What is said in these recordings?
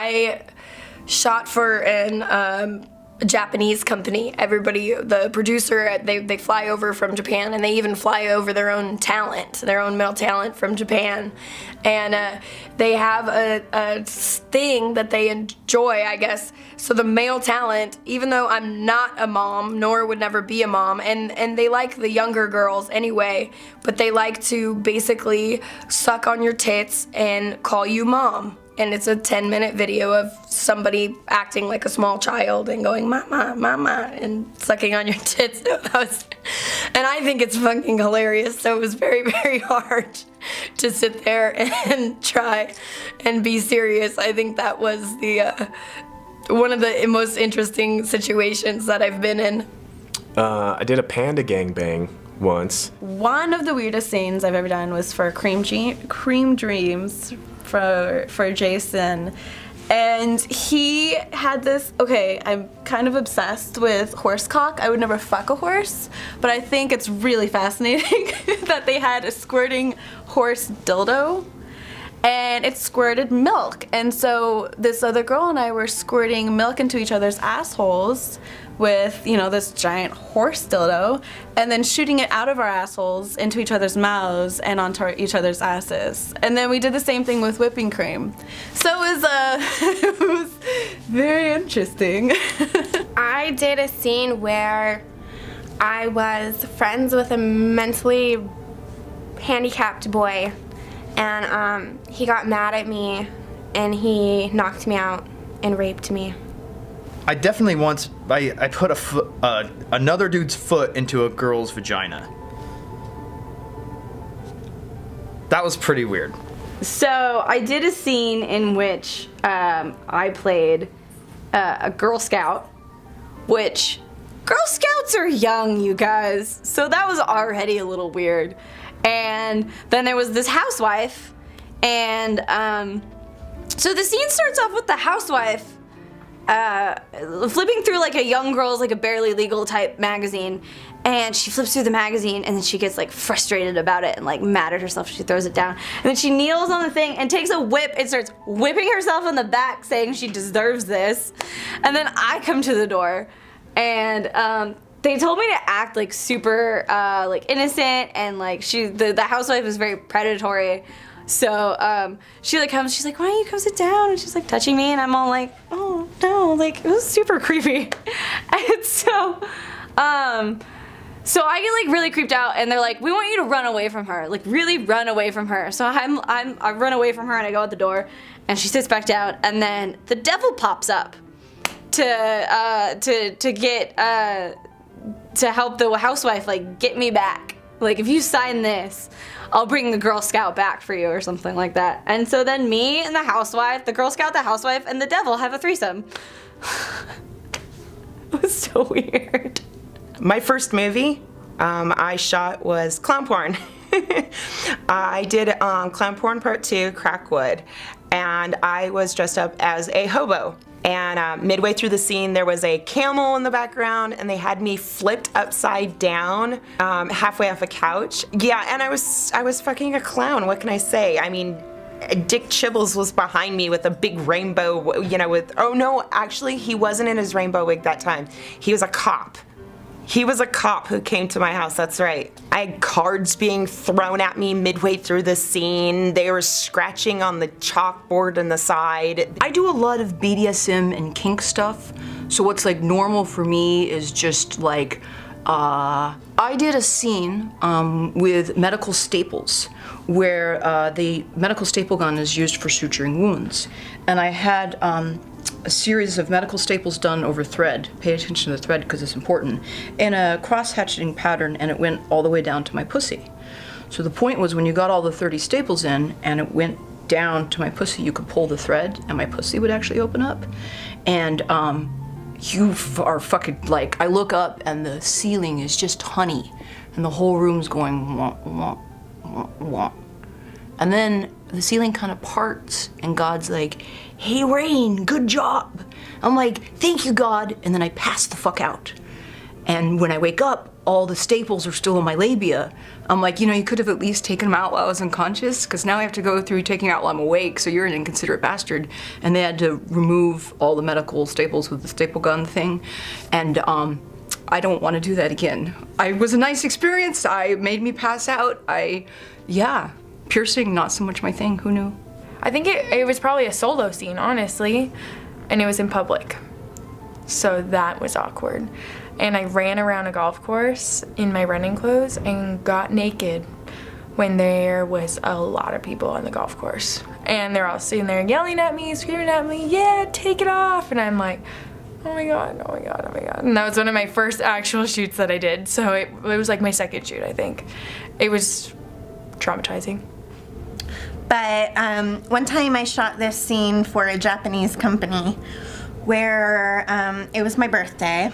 I shot for a Japanese company. Everybody, the producer, they fly over from Japan, and they even fly over their own talent, their own male talent from Japan. And they have a thing that they enjoy, I guess. So the male talent, even though I'm not a mom, nor would never be a mom, and they like the younger girls anyway, but they like to basically suck on your tits and call you mom. And it's a 10-minute video of somebody acting like a small child and going, mama, mama, and sucking on your tits. And I think it's fucking hilarious. So it was very, very hard to sit there and try and be serious. I think that was the one of the most interesting situations that I've been in. I did a panda gangbang once. One of the weirdest scenes I've ever done was for Cream Dreams for Jason. And he had this, okay, I'm kind of obsessed with horse cock. I would never fuck a horse, but I think it's really fascinating that they had a squirting horse dildo, and it squirted milk. And so this other girl and I were squirting milk into each other's assholes with, you know, this giant horse dildo, and then shooting it out of our assholes into each other's mouths and onto each other's asses. And then we did the same thing with whipping cream. So it was, it was very interesting. I did a scene where I was friends with a mentally handicapped boy, and he got mad at me and he knocked me out and raped me. I definitely once, I put another dude's foot into a girl's vagina. That was pretty weird. So I did a scene in which I played a Girl Scout, which Girl Scouts are young, you guys, so that was already a little weird. And then there was this housewife, and so the scene starts off with the housewife flipping through like a young girl's, like a Barely Legal type magazine, and she flips through the magazine and then she gets like frustrated about it and like mad at herself. She throws it down and then she kneels on the thing and takes a whip and starts whipping herself in the back, saying she deserves this. And then I come to the door, and they told me to act like super like innocent, and like the housewife is very predatory. So she like comes, she's like, why don't you come sit down? And she's like touching me, and I'm all like, oh no, like it was super creepy. And so I get like really creeped out, and they're like, we want you to run away from her, like really run away from her. So I run away from her, and I go out the door, and she sits back down, and then the devil pops up to help the housewife like get me back. Like, if you sign this, I'll bring the Girl Scout back for you, or something like that. And so then me and the housewife, the Girl Scout, the housewife, and the devil have a threesome. It was so weird. My first movie I shot was clown porn. I did Clown Porn Part 2, Crackwood, and I was dressed up as a hobo. And midway through the scene, there was a camel in the background, and they had me flipped upside down, halfway off a couch. Yeah, and I was fucking a clown. What can I say? I mean, Dick Chibbles was behind me with a big rainbow, you know, oh no, actually, he wasn't in his rainbow wig that time. He was a cop. He was a cop who came to my house, that's right. I had cards being thrown at me midway through the scene. They were scratching on the chalkboard on the side. I do a lot of BDSM and kink stuff, so what's like normal for me is just like, I did a scene with medical staples where the medical staple gun is used for suturing wounds. And I had a series of medical staples done over thread. Pay attention to the thread because it's important. In a cross-hatcheting pattern, and it went all the way down to my pussy. So the point was, when you got all the 30 staples in and it went down to my pussy, you could pull the thread and my pussy would actually open up. And you are fucking like, I look up and the ceiling is just honey and the whole room's going wah, wah, wah, wah. And then the ceiling kind of parts and God's like, hey Rain, good job. I'm like, thank you God, and then I pass the fuck out. And when I wake up, all the staples are still in my labia. I'm like, you could have at least taken them out while I was unconscious, because now I have to go through taking out while I'm awake, so you're an inconsiderate bastard. And they had to remove all the medical staples with the staple gun thing. And I don't want to do that again. It was a nice experience. It made me pass out. Piercing, not so much my thing. Who knew? I think it was probably a solo scene, honestly, and it was in public. So that was awkward. And I ran around a golf course in my running clothes and got naked when there was a lot of people on the golf course. And they're all sitting there yelling at me, screaming at me, yeah, take it off. And I'm like, oh my God, oh my God, oh my God. And that was one of my first actual shoots that I did. So it was like my second shoot, I think. It was traumatizing. But one time I shot this scene for a Japanese company where it was my birthday.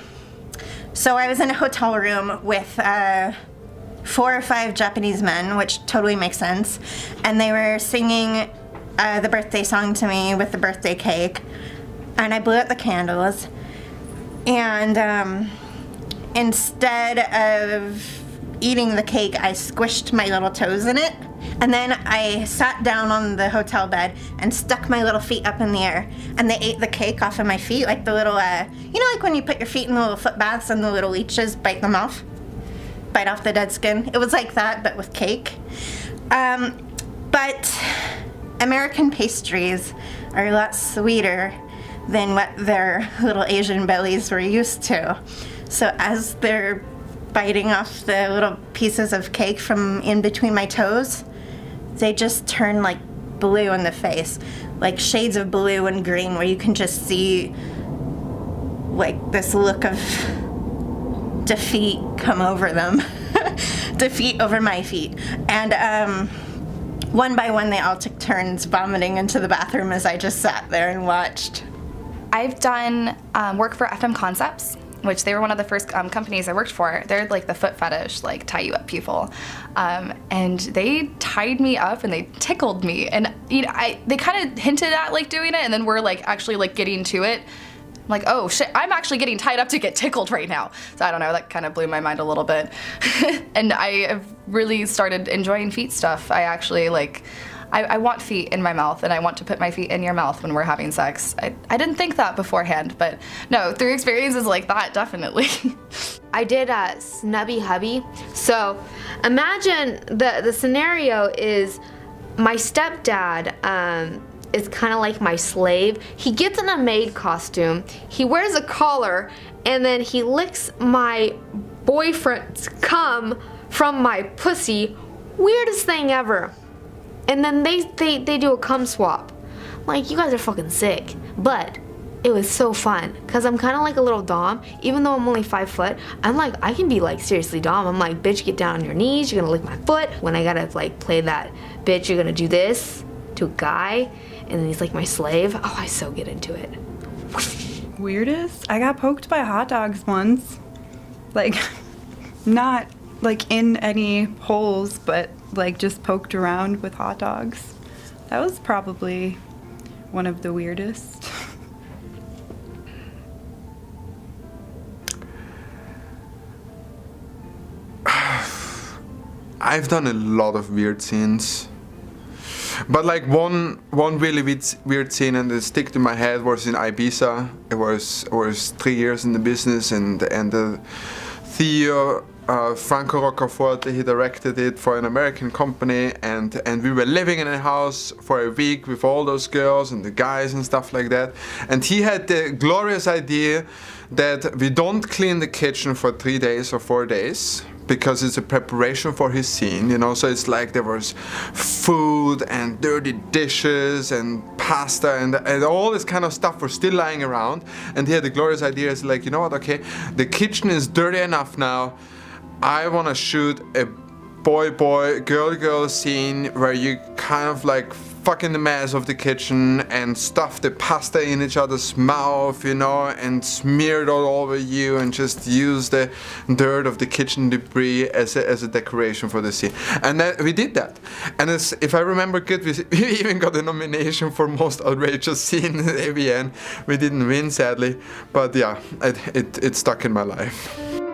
So I was in a hotel room with 4 or 5 Japanese men, which totally makes sense. And they were singing the birthday song to me with the birthday cake. And I blew out the candles. And instead of eating the cake, I squished my little toes in it. And then I sat down on the hotel bed and stuck my little feet up in the air. And they ate the cake off of my feet, like the little, like when you put your feet in the little foot baths and the little leeches bite them off? Bite off the dead skin. It was like that, but with cake. But American pastries are a lot sweeter than what their little Asian bellies were used to. So as they're biting off the little pieces of cake from in between my toes, they just turn like blue in the face, like shades of blue and green, where you can just see like this look of defeat come over them. Defeat over my feet. And one by one they all took turns vomiting into the bathroom as I just sat there and watched. I've done work for FM Concepts, which they were one of the first companies I worked for. They're like the foot fetish, like tie you up people. And they tied me up and they tickled me. And they kind of hinted at like doing it, and then we're like actually like getting to it. I'm like, oh shit, I'm actually getting tied up to get tickled right now. So I don't know, that kind of blew my mind a little bit. And I have really started enjoying feet stuff. I actually like, I want feet in my mouth, and I want to put my feet in your mouth when we're having sex. I didn't think that beforehand, but no, through experiences like that, definitely. I did a Snubby Hubby. So imagine the scenario is my stepdad is kind of like my slave. He gets in a maid costume, he wears a collar, and then he licks my boyfriend's cum from my pussy. Weirdest thing ever. And then they do a cum swap. Like, you guys are fucking sick. But it was so fun, because I'm kind of like a little dom. Even though I'm only 5 foot, I'm like, I can be like seriously dom. I'm like, bitch, get down on your knees, you're gonna lick my foot. When I gotta like play that, bitch, you're gonna do this to a guy, and then he's like my slave. Oh, I so get into it. Weirdest? I got poked by hot dogs once. Like, not like in any holes, but like just poked around with hot dogs. That was probably one of the weirdest. I've done a lot of weird scenes, but like one really weird scene and it stick to my head was in Ibiza. I was 3 years in the business, and Theo Franco Roccaforte, he directed it for an American company, and we were living in a house for a week with all those girls and the guys and stuff like that. And he had the glorious idea that we don't clean the kitchen for 3 days or 4 days, because it's a preparation for his scene, so it's like there was food and dirty dishes and pasta and all this kind of stuff was still lying around. And he had the glorious idea, is like, you know what, okay, the kitchen is dirty enough now. I want to shoot a boy-boy, girl-girl scene where you kind of like fuck in the mess of the kitchen and stuff the pasta in each other's mouth, and smear it all over you, and just use the dirt of the kitchen debris as a decoration for the scene. And we did that. And if I remember good, we even got a nomination for most outrageous scene in AVN. We didn't win, sadly, but yeah, it stuck in my life.